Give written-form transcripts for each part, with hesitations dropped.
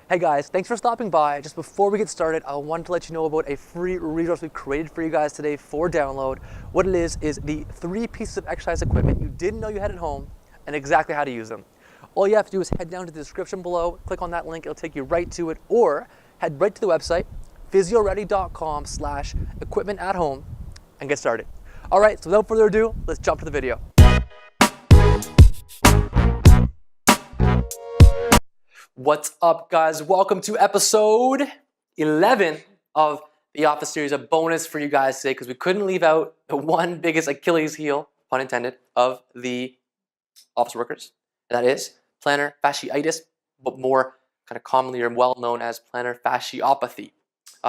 Hey guys, thanks for stopping by. Just before we get started, I wanted to let you know about a free resource we created for you guys today for download. What it is the 3 pieces of exercise equipment you didn't know you had at home and exactly how to use them. All you have to do is head down to the description below, click on that link, it'll take you right to it, or head right to the website, physioready.com/equipment at home, and get started. All right, so without further ado, let's jump to the video. What's up, guys? Welcome to episode 11 of the Office series, a bonus for you guys today because we couldn't leave out the one biggest Achilles heel, pun intended, of the office workers. And that is plantar fasciitis, but more kind of commonly or well known as plantar fasciopathy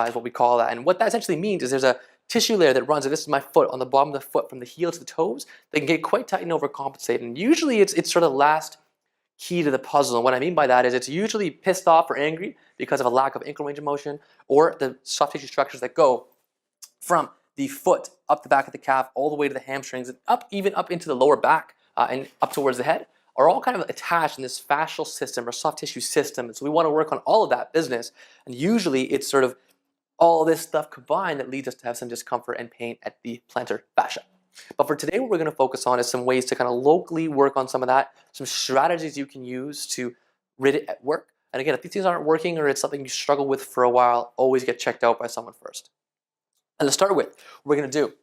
is what we call that. And what that essentially means is there's a tissue layer that runs, and this is my foot, on the bottom of the foot from the heel to the toes. They can get quite tight and overcompensated. And usually it's sort of last key to the puzzle. And what I mean by that is it's usually pissed off or angry because of a lack of ankle range of motion or the soft tissue structures that go from the foot up the back of the calf all the way to the hamstrings and even up into the lower back and up towards the head are all kind of attached in this fascial system or soft tissue system. And so we want to work on all of that business. And usually it's sort of all this stuff combined that leads us to have some discomfort and pain at the plantar fascia. But for today, what we're going to focus on is some ways to kind of locally work on some of that, some strategies you can use to rid it at work. And again, if these things aren't working or it's something you struggle with for a while, always get checked out by someone first. And to start with, what we're going to do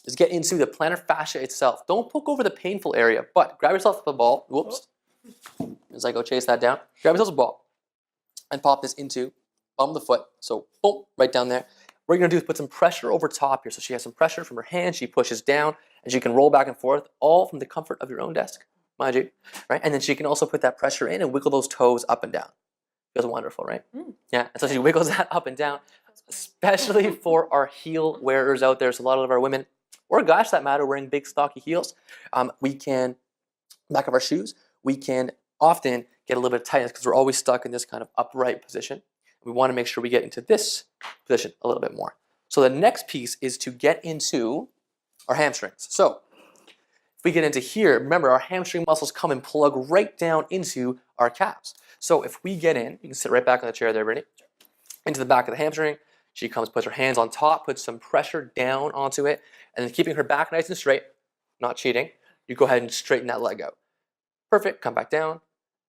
is get into the plantar fascia itself. Don't poke over the painful area, but grab yourself a ball. Whoops. As I go chase that down, grab yourself a ball and pop this into bottom of the foot. So boom, right down there. What you're going to do is put some pressure over top here. So she has some pressure from her hand. She pushes down, and she can roll back and forth, all from the comfort of your own desk, mind you. Right? And then she can also put that pressure in and wiggle those toes up and down. Feels wonderful, right? Yeah. And so she wiggles that up and down, especially for our heel wearers out there. So a lot of our women, or guys for that matter, wearing big stocky heels, we can, back of our shoes, we can often get a little bit of tightness because we're always stuck in this kind of upright position. We want to make sure we get into this position a little bit more. So the next piece is to get into our hamstrings. So if we get into here, remember our hamstring muscles come and plug right down into our calves. So if we get in, you can sit right back on the chair there, Brittany, into the back of the hamstring. She comes, puts her hands on top, puts some pressure down onto it, and then keeping her back nice and straight, not cheating, you go ahead and straighten that leg out. Perfect, come back down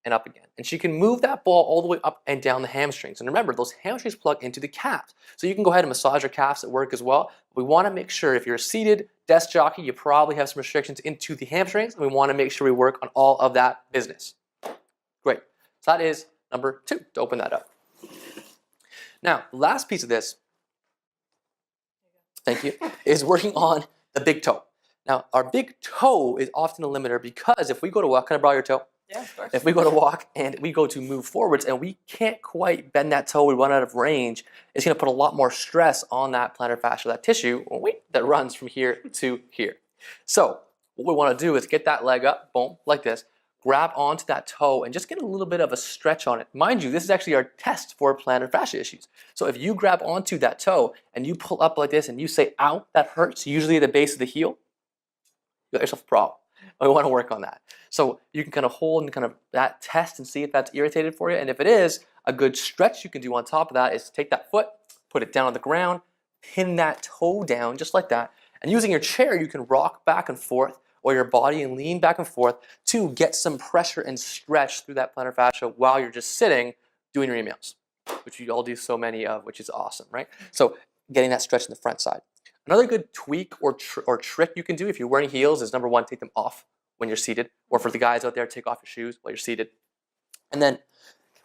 and up again. And she can move that ball all the way up and down the hamstrings. And remember, those hamstrings plug into the calves. So you can go ahead and massage your calves at work as well. We want to make sure if you're a seated desk jockey, you probably have some restrictions into the hamstrings. And we want to make sure we work on all of that business. Great. So that is number 2, to open that up. Now, the last piece of this, thank you, is working on the big toe. Now, our big toe is often a limiter because if we go to walk, can I borrow your toe? Yeah, of course. If we go to walk and we go to move forwards and we can't quite bend that toe, we run out of range, it's going to put a lot more stress on that plantar fascia, that tissue that runs from here to here. So what we want to do is get that leg up, boom, like this, grab onto that toe and just get a little bit of a stretch on it. Mind you, this is actually our test for plantar fascia issues. So if you grab onto that toe and you pull up like this and you say, ow, that hurts, usually at the base of the heel, you got yourself a problem. We want to work on that. So you can kind of hold and kind of that test and see if that's irritated for you. And if it is, a good stretch you can do on top of that is take that foot, put it down on the ground, pin that toe down just like that. And using your chair, you can rock back and forth or your body and lean back and forth to get some pressure and stretch through that plantar fascia while you're just sitting doing your emails, which you all do so many of, which is awesome, right? So getting that stretch in the front side. Another good tweak or trick you can do if you're wearing heels is number 1, take them off when you're seated, or for the guys out there, take off your shoes while you're seated. And then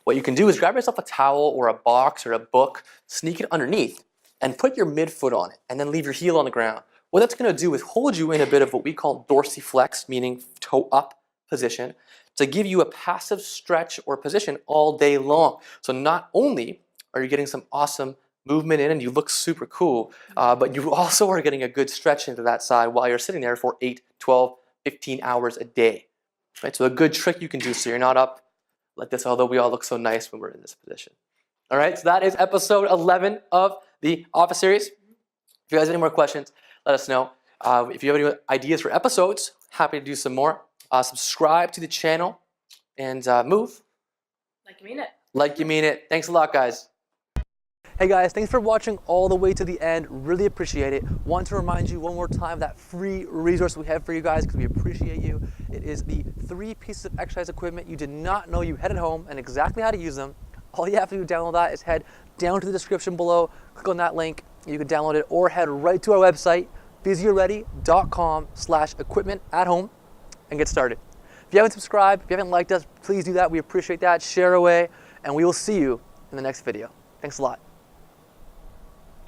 what you can do is grab yourself a towel or a box or a book, sneak it underneath, and put your midfoot on it, and then leave your heel on the ground. What that's going to do is hold you in a bit of what we call dorsiflex, meaning toe up position, to give you a passive stretch or position all day long. So not only are you getting some awesome movement in and you look super cool, but you also are getting a good stretch into that side while you're sitting there for 8, 12, 15 hours a day. Right? So a good trick you can do so you're not up like this, although we all look so nice when we're in this position. All right, so that is episode 11 of the Office series. If you guys have any more questions, let us know. If you have any ideas for episodes, happy to do some more. Subscribe to the channel and move Like you mean it. Like you mean it. Thanks a lot, guys. Hey guys, thanks for watching all the way to the end. Really appreciate it. Want to remind you one more time that free resource we have for you guys because we appreciate you. It is the 3 pieces of exercise equipment you did not know you had at home and exactly how to use them. All you have to do to download that is head down to the description below, click on that link, you can download it, or head right to our website, physioready.com/equipment-at-home, and get started. If you haven't subscribed, if you haven't liked us, please do that. We appreciate that. Share away, and we will see you in the next video. Thanks a lot.